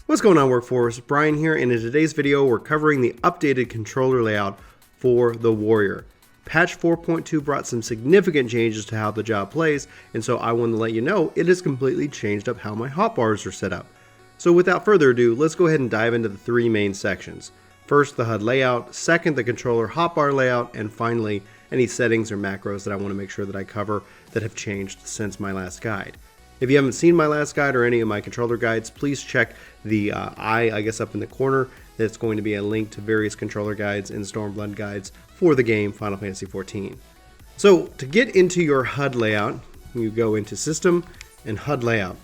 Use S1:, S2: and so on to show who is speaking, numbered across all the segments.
S1: What's going on, Workforce? Brian here, and in today's video we're covering the updated controller layout for the Warrior. Patch 4.2 brought some significant changes to how the job plays, and so I wanted to let you know it has completely changed up how my hotbars are set up. So without further ado, let's go ahead and dive into the three main sections. First, the HUD layout, second, the controller hotbar layout, and finally, any settings or macros that I want to make sure that I cover that have changed since my last guide. If you haven't seen my last guide or any of my controller guides, please check the I guess up in the corner. That's going to be a link to various controller guides and Stormblood guides for the game Final Fantasy XIV. So to get into your HUD layout, you go into System and HUD Layout.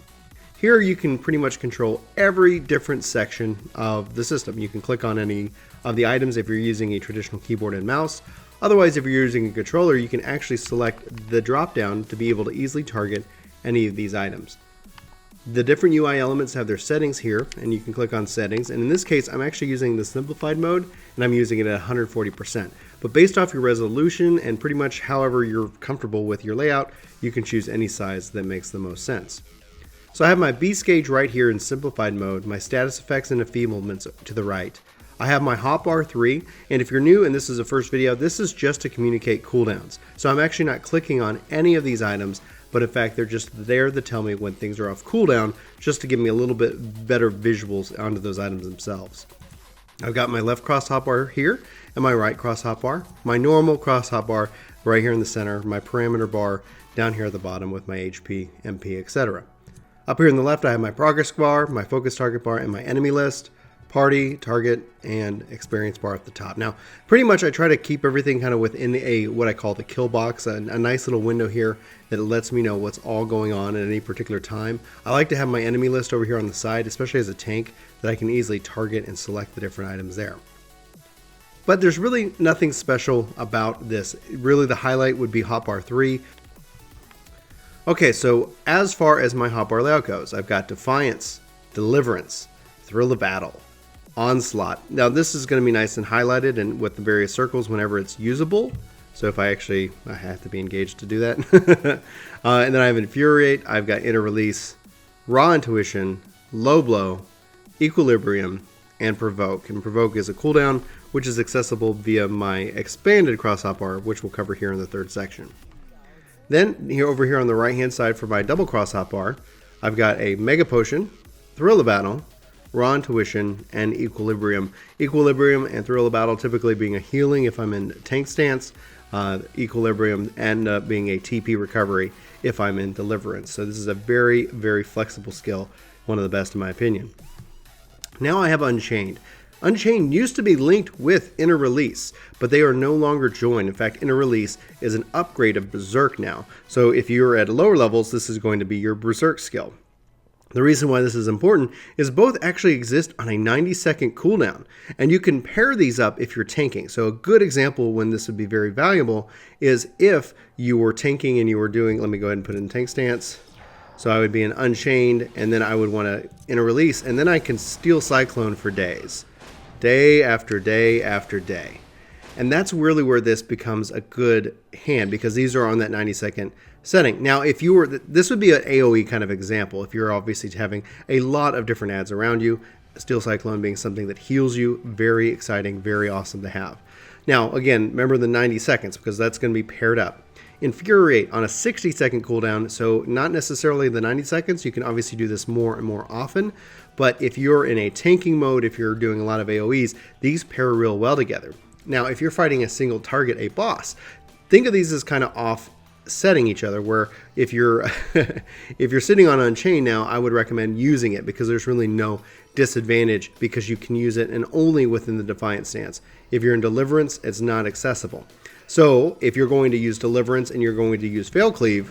S1: Here you can pretty much control every different section of the system. You can click on any of the items if you're using a traditional keyboard and mouse. Otherwise, if you're using a controller, you can actually select the drop down to be able to easily target any of these items. The different UI elements have their settings here, and you can click on settings, and in this case I'm actually using the simplified mode and I'm using it at 140%, but based off your resolution and pretty much however you're comfortable with your layout, you can choose any size that makes the most sense. So I have my beast gauge right here in simplified mode, my status effects and enfeeblements to the right. I have my hotbar 3, and if you're new and this is the first video, this is just to communicate cooldowns. So I'm actually not clicking on any of these items, but in fact they're just there to tell me when things are off cooldown, just to give me a little bit better visuals onto those items themselves. I've got my left cross hotbar here and my right cross hotbar, my normal cross hotbar right here in the center, my parameter bar down here at the bottom with my HP, MP, etc. Up here on the left I have my progress bar, my focus target bar, and my enemy list, party, target, and experience bar at the top. Now, pretty much I try to keep everything kind of within what I call the kill box, a nice little window here that lets me know what's all going on at any particular time. I like to have my enemy list over here on the side, especially as a tank, that I can easily target and select the different items there. But there's really nothing special about this. Really, the highlight would be hotbar 3. Okay, so as far as my hotbar layout goes, I've got Defiance, Deliverance, Thrill of Battle, Onslaught. Now this is going to be nice and highlighted and with the various circles whenever it's usable. So if I have to be engaged to do that. And then I have Infuriate, I've got Inner Release, Raw Intuition, Low Blow, Equilibrium, and Provoke. And Provoke is a cooldown which is accessible via my expanded cross hotbar, which we'll cover here in the third section. Then over here on the right hand side for my double cross hotbar, I've got a Mega Potion, Thrill of Battle, Raw Intuition, and Equilibrium. Equilibrium and Thrill of Battle typically being a healing if I'm in tank stance. Equilibrium end up being a TP recovery if I'm in Deliverance. So this is a very, very flexible skill, one of the best in my opinion. Now I have Unchained. Unchained used to be linked with Inner Release, but they are no longer joined. In fact, Inner Release is an upgrade of Berserk now. So if you're at lower levels, this is going to be your Berserk skill. The reason why this is important is both actually exist on a 90-second cooldown, and you can pair these up if you're tanking. So a good example when this would be very valuable is if you were tanking and you were doing, let me go ahead and put it in tank stance. So I would be in Unchained, and then I would want to Inner Release, and then I can Steel Cyclone for days. Day after day after day. And that's really where this becomes a good hand, because these are on that 90-second setting. Now, if you were, this would be an AoE kind of example. If you're obviously having a lot of different ads around you, Steel Cyclone being something that heals you, very exciting, very awesome to have. Now, again, remember the 90 seconds, because that's going to be paired up. Infuriate on a 60-second cooldown, so not necessarily the 90 seconds. You can obviously do this more and more often, but if you're in a tanking mode, if you're doing a lot of AoEs, these pair real well together. Now, if you're fighting a single target, a boss, think of these as kind of offsetting each other, where if you're if you're sitting on Unchained now, I would recommend using it because there's really no disadvantage, because you can use it and only within the Defiant stance. If you're in Deliverance, it's not accessible. So if you're going to use Deliverance and you're going to use Fail Cleave,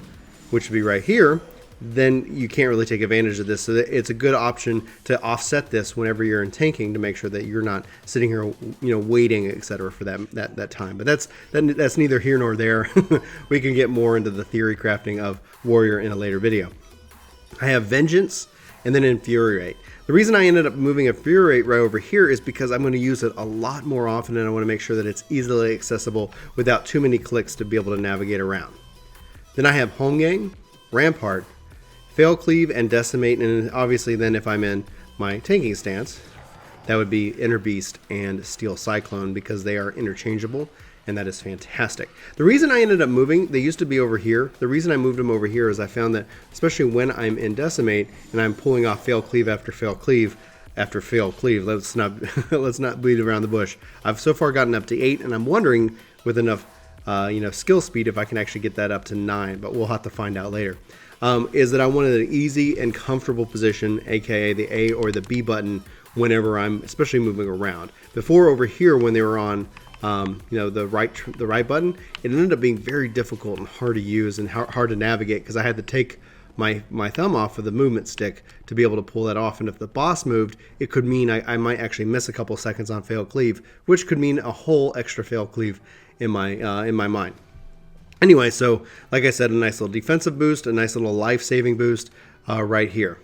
S1: which would be right here, then you can't really take advantage of this. So it's a good option to offset this whenever you're in tanking, to make sure that you're not sitting here, waiting, etc. for that time. But that's neither here nor there. We can get more into the theory crafting of Warrior in a later video. I have Vengeance and then Infuriate. The reason I ended up moving Infuriate right over here is because I'm going to use it a lot more often, and I want to make sure that it's easily accessible without too many clicks to be able to navigate around. Then I have Home Gang, Rampart, Fail Cleave, and Decimate, and obviously then if I'm in my tanking stance, that would be Inner Beast and Steel Cyclone, because they are interchangeable, and that is fantastic. The reason I ended up moving, they used to be over here. The reason I moved them over here is I found that, especially when I'm in Decimate and I'm pulling off fail cleave after fail cleave after fail cleave, let's not let's not beat around the bush. I've so far gotten up to 8, and I'm wondering with enough skill speed if I can actually get that up to 9, but we'll have to find out later. Is that I wanted an easy and comfortable position, aka the A or the B button, whenever I'm especially moving around. Before, over here, when they were on the right button, it ended up being very difficult and hard to use and hard to navigate, because I had to take my thumb off of the movement stick to be able to pull that off. And if the boss moved, it could mean I might actually miss a couple seconds on fail cleave, which could mean a whole extra fail cleave in my mind. Anyway, so like I said, a nice little defensive boost, a nice little life-saving boost right here.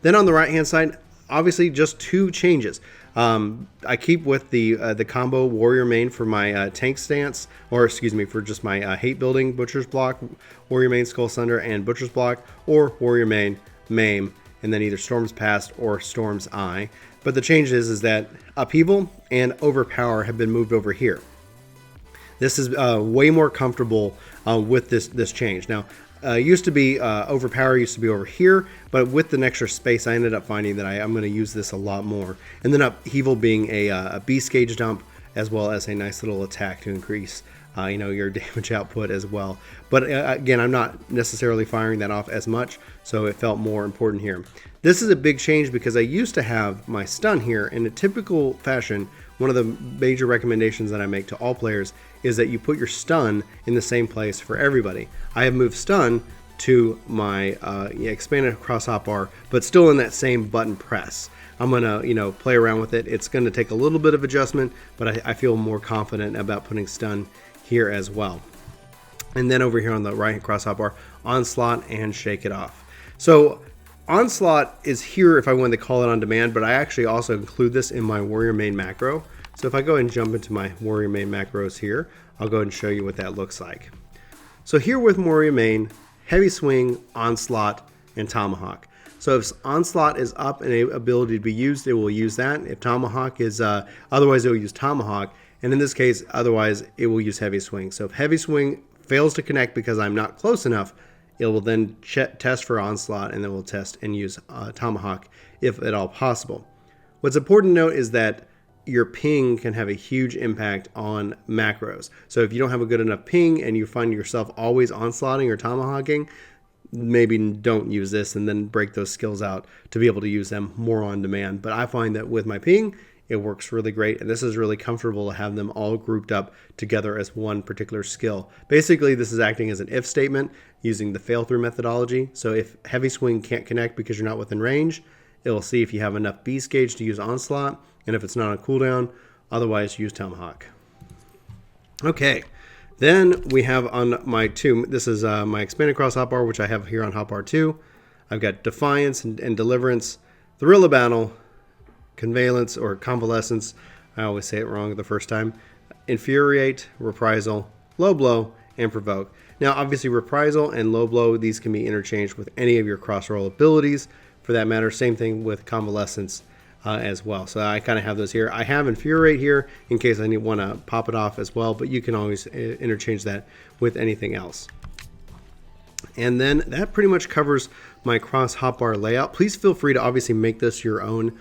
S1: Then on the right-hand side, obviously just 2 changes. I keep with the combo warrior main for my tank stance, or excuse me, for just my hate building butcher's block, warrior main skull sunder, and butcher's block, or warrior main maim, and then either Storm's Past or Storm's Eye. But the change is that Upheaval and Overpower have been moved over here. This is way more comfortable with this change. Now, used to be Overpower used to be over here, but with the extra space, I ended up finding that I'm going to use this a lot more. And then Upheaval being a beast gauge dump, as well as a nice little attack to increase your damage output as well. But again, I'm not necessarily firing that off as much, so it felt more important here. This is a big change because I used to have my stun here in a typical fashion. One of the major recommendations that I make to all players is that you put your stun in the same place for everybody. I have moved stun to my expanded cross hotbar, but still in that same button press. I'm gonna play around with it. It's gonna take a little bit of adjustment, but I feel more confident about putting stun here as well. And then over here on the right cross hotbar, Onslaught and Shake It Off. So Onslaught is here if I wanted to call it on demand, but I actually also include this in my warrior main macro. So if I go and jump into my warrior main macros here, I'll go ahead and show you what that looks like. So here with warrior main, heavy swing, onslaught, and tomahawk. So if onslaught is up and ability to be used, it will use that. If tomahawk is otherwise, it will use tomahawk, and in this case, otherwise it will use heavy swing. So if heavy swing fails to connect because I'm not close enough, it will then test for onslaught, and then we'll test and use tomahawk if at all possible. What's important to note is that your ping can have a huge impact on macros. So if you don't have a good enough ping and you find yourself always onslaughting or tomahawking, maybe don't use this and then break those skills out to be able to use them more on demand. But I find that with my ping, it works really great, and this is really comfortable to have them all grouped up together as one particular skill. Basically, this is acting as an if statement using the fail through methodology. So if heavy swing can't connect because you're not within range, it'll see if you have enough beast gauge to use onslaught, and if it's not on cooldown, otherwise use tomahawk. Okay, then we have on my 2, this is my expanded cross hotbar, which I have here on hotbar 2. I've got Defiance and Deliverance, Thrill of Battle, Convalescence or Convalescence, I always say it wrong the first time, Infuriate, Reprisal, Low Blow, and Provoke. Now obviously Reprisal and Low Blow, these can be interchanged with any of your cross roll abilities for that matter. Same thing with Convalescence as well. So I kind of have those here. I have Infuriate here in case I want to pop it off as well, but you can always interchange that with anything else. And then that pretty much covers my cross hotbar layout. Please feel free to obviously make this your own.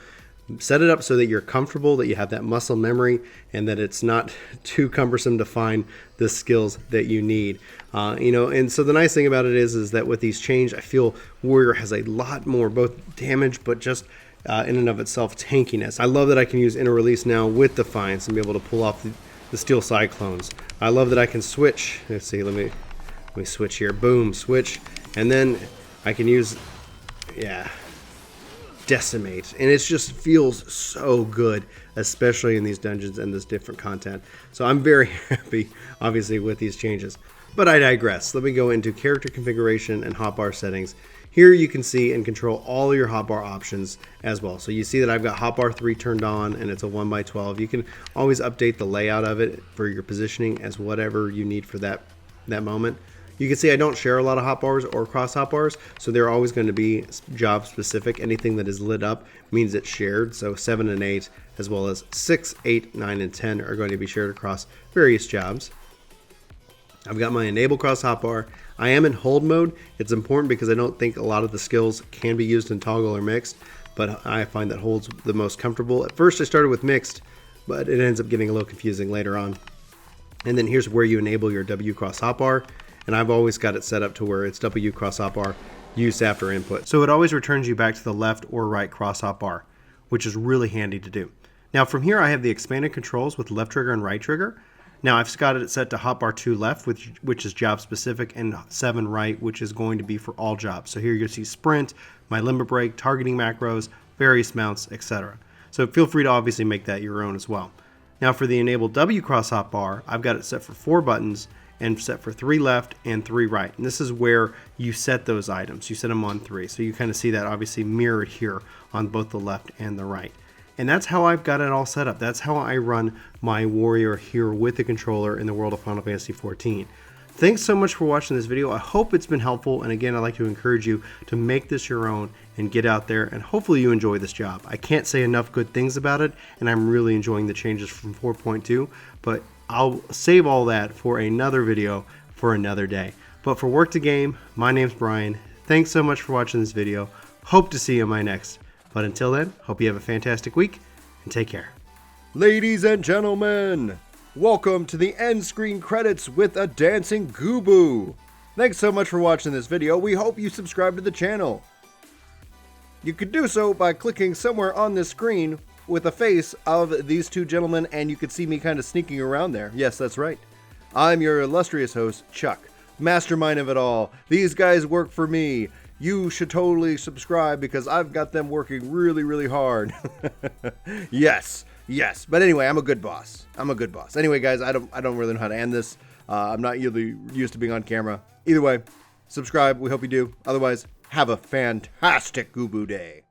S1: Set it up so that you're comfortable, that you have that muscle memory, and that it's not too cumbersome to find the skills that you need. And so the nice thing about it is that with these change, I feel Warrior has a lot more both damage, but just in and of itself tankiness. I love that I can use Inner Release now with Defiance and be able to pull off the Steel Cyclones. I love that I can switch. Let's see, let me switch here. Boom, switch, and then I can use, Decimate, and it just feels so good, especially in these dungeons and this different content. So I'm very happy obviously with these changes, but I digress. Let me go into character configuration and hotbar settings. Here you can see and control all your hotbar options as well. So you see that I've got hotbar 3 turned on, and it's a 1x12. You can always update the layout of it for your positioning as whatever you need for that moment. You can see I don't share a lot of hotbars or cross hotbars, so they're always going to be job specific. Anything that is lit up means it's shared. So 7 and 8, as well as 6, 8, 9, and 10 are going to be shared across various jobs. I've got my enable cross hotbar. I am in hold mode. It's important because I don't think a lot of the skills can be used in toggle or mixed, but I find that hold's the most comfortable. At first I started with mixed, but it ends up getting a little confusing later on. And then here's where you enable your W cross hotbar. And I've always got it set up to where it's W cross hotbar use after input. So it always returns you back to the left or right cross hotbar, which is really handy to do. Now from here I have the expanded controls with left trigger and right trigger. Now I've got it set to hotbar 2 left, which is job specific, and 7 right, which is going to be for all jobs. So here you'll see sprint, my limit break, targeting macros, various mounts, etc. So feel free to obviously make that your own as well. Now for the enable W cross hotbar, I've got it set for 4 buttons and set for 3 left and 3 right. And this is where you set those items. You set them on 3. So you kind of see that obviously mirrored here on both the left and the right. And that's how I've got it all set up. That's how I run my warrior here with the controller in the world of Final Fantasy XIV. Thanks so much for watching this video. I hope it's been helpful. And again, I'd like to encourage you to make this your own and get out there, and hopefully you enjoy this job. I can't say enough good things about it, and I'm really enjoying the changes from 4.2, but I'll save all that for another video for another day. But for Work to Game, my name's Brian. Thanks so much for watching this video. Hope to see you in my next. But until then, hope you have a fantastic week, and take care.
S2: Ladies and gentlemen, welcome to the end screen credits with a dancing Gooboo. Thanks so much for watching this video. We hope you subscribe to the channel. You could do so by clicking somewhere on this screen with a face of these two gentlemen, and you could see me kind of sneaking around there. Yes, that's right. I'm your illustrious host, Chuck, mastermind of it all. These guys work for me. You should totally subscribe because I've got them working really, really hard. Yes. But anyway, I'm a good boss. Anyway, guys, I don't really know how to end this. I'm not really used to being on camera. Either way, subscribe. We hope you do. Otherwise, have a fantastic Gooboo day.